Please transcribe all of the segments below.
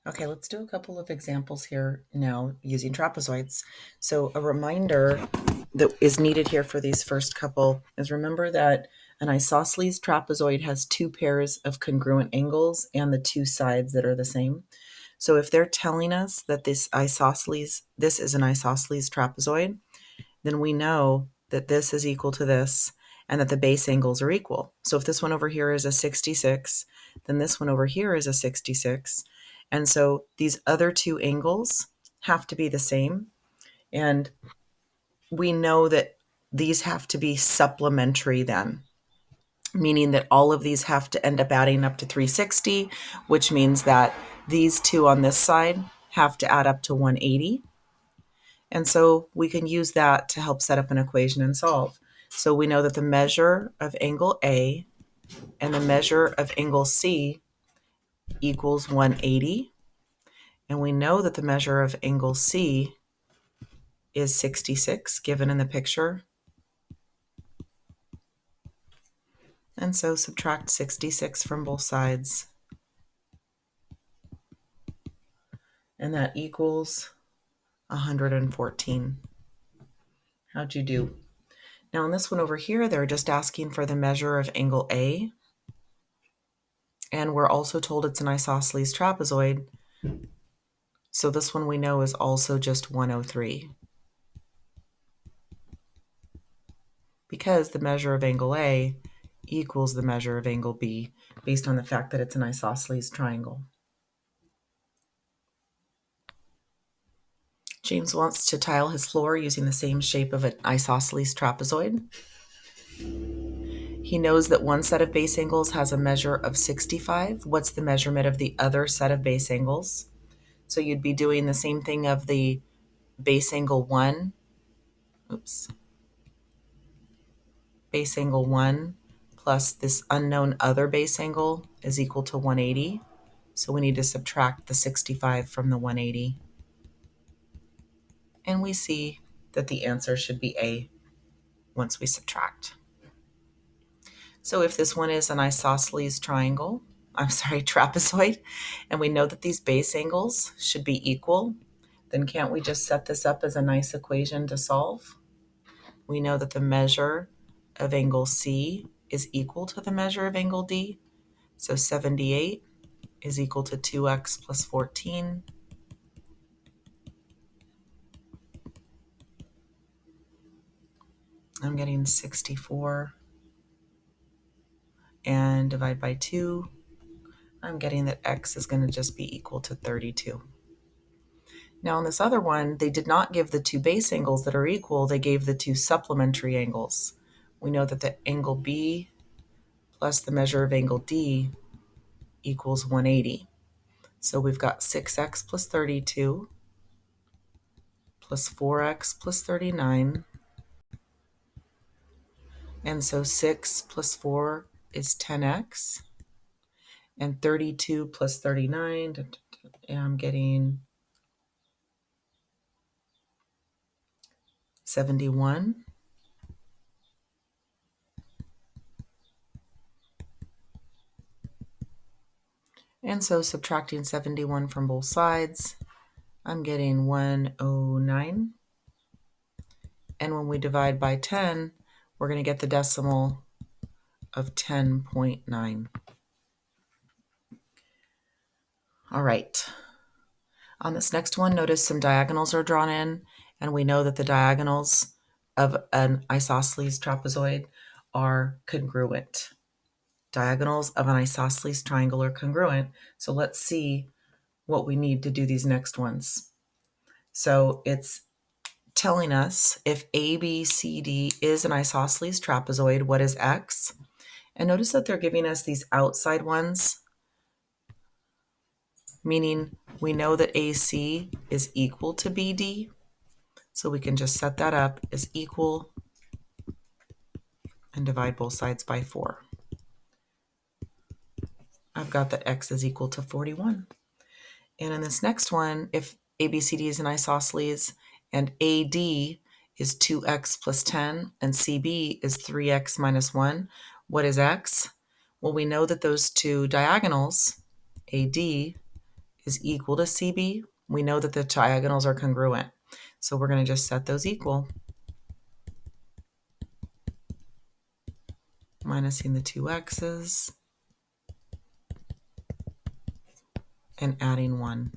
Okay, let's do a couple of examples here now using trapezoids. So a reminder that is needed here for these first couple is remember that an isosceles trapezoid has two pairs of congruent angles and the two sides that are the same. So if they're telling us that this is an isosceles trapezoid, then we know that this is equal to this and that the base angles are equal. So if this one over here is a 66, then this one over here is a 66. And so these other two angles have to be the same. And we know that these have to be supplementary then, meaning that all of these have to end up adding up to 360, which means that these two on this side have to add up to 180. And so we can use that to help set up an equation and solve. So we know that the measure of angle A and the measure of angle C equals 180. And we know that the measure of angle C is 66, given in the picture. And so subtract 66 from both sides. And that equals 114. How'd you do? Now on this one over here, they're just asking for the measure of angle A. And we're also told it's an isosceles trapezoid. So this one we know is also just 103. Because the measure of angle A equals the measure of angle B based on the fact that it's an isosceles triangle. James wants to tile his floor using the same shape of an isosceles trapezoid. He knows that one set of base angles has a measure of 65. What's the measurement of the other set of base angles? So you'd be doing the same thing of the base angle 1. Base angle 1 plus this unknown other base angle is equal to 180. So we need to subtract the 65 from the 180. And we see that the answer should be A once we subtract. So if this one is an isosceles trapezoid, and we know that these base angles should be equal, then can't we just set this up as a nice equation to solve? We know that the measure of angle C is equal to the measure of angle D. So 78 is equal to 2x plus 14. I'm getting 64. And divide by 2. I'm getting that x is going to just be equal to 32. Now on this other one, they did not give the two base angles that are equal. They gave the two supplementary angles. We know that the angle B plus the measure of angle D equals 180. So we've got 6x plus 32 plus 4x plus 39. And so 6 plus 4 is 10x. And 32 plus 39, and I'm getting 71. And so subtracting 71 from both sides, I'm getting 109. And when we divide by 10, we're going to get the decimal of 10.9. All right. On this next one, notice some diagonals are drawn in, and we know that the diagonals of an isosceles trapezoid are congruent. Diagonals of an isosceles triangle are congruent. So let's see what we need to do these next ones. So it's telling us if ABCD is an isosceles trapezoid, what is X? And notice that they're giving us these outside ones, meaning we know that AC is equal to BD. So we can just set that up as equal and divide both sides by 4. I've got that X is equal to 41. And in this next one, if ABCD is an isosceles and AD is 2x plus 10 and CB is 3x minus 1, what is X? Well, we know that those two diagonals, AD is equal to CB, we know that the diagonals are congruent. So we're going to just set those equal. Minusing the two x's and adding 1.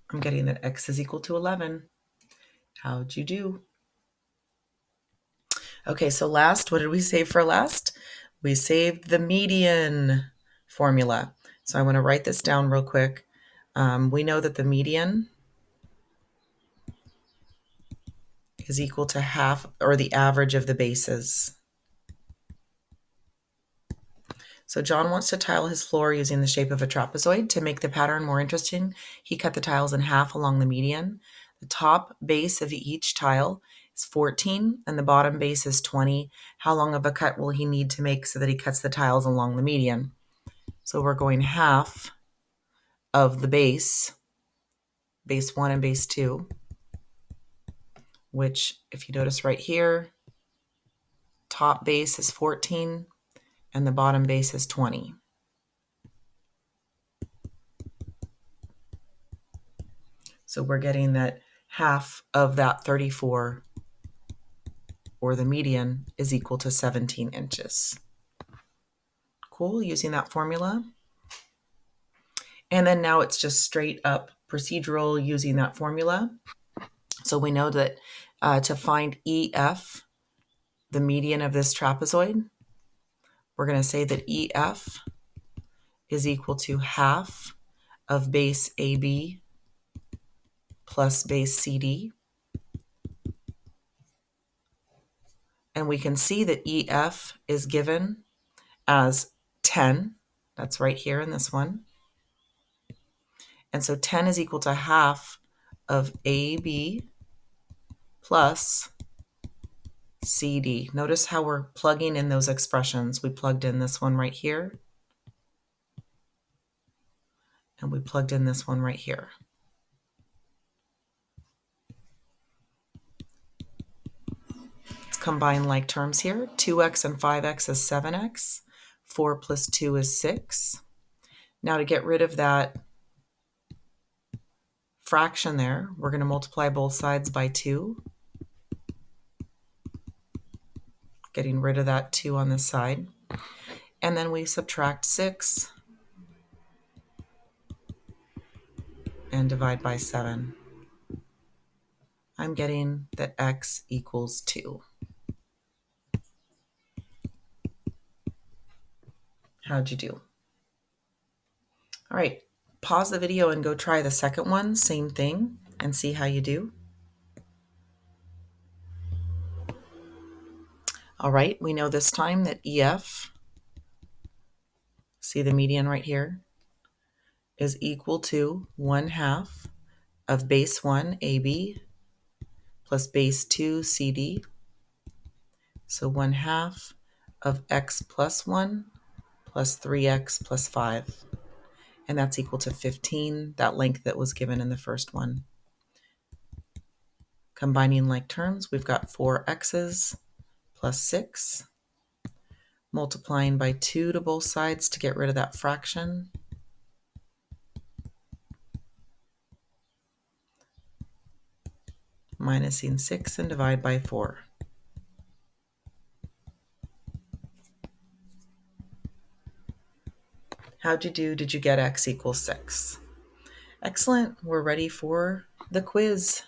I'm getting that x is equal to 11. How'd you do? Okay, so last, what did we save for last? We saved the median formula. So I want to write this down real quick. We know that the median is equal to half, or the average of the bases. So John wants to tile his floor using the shape of a trapezoid. To make the pattern more interesting, he cut the tiles in half along the median. The top base of each tile is 14 and the bottom base is 20. How long of a cut will he need to make so that he cuts the tiles along the median? So we're going half of the base 1 and base 2, which if you notice right here, top base is 14 and the bottom base is 20. So we're getting that half of that 34, or the median, is equal to 17 inches. Cool, using that formula. And then now it's just straight up procedural using that formula. So we know that to find EF, the median of this trapezoid, we're going to say that EF is equal to half of base AB plus base CD. And we can see that EF is given as 10. That's right here in this one. And so 10 is equal to half of AB plus CD. Notice how we're plugging in those expressions. We plugged in this one right here, and we plugged in this one right here. Let's combine like terms here. 2x and 5x is 7x. 4 plus 2 is 6. Now to get rid of that fraction there, we're going to multiply both sides by 2. Getting rid of that 2 on this side. And then we subtract 6 and divide by 7. I'm getting that x equals 2. How'd you do? All right, pause the video and go try the second one, same thing, and see how you do. All right, we know this time that EF, see the median right here, is equal to 1/2 of base 1 AB plus base 2 CD. So 1/2 of x plus 1 plus 3x plus 5. And that's equal to 15, that length that was given in the first one. Combining like terms, we've got 4x's plus 6, multiplying by 2 to both sides to get rid of that fraction. Minusing 6 and divide by 4. How'd you do? Did you get x equals 6? Excellent. We're ready for the quiz.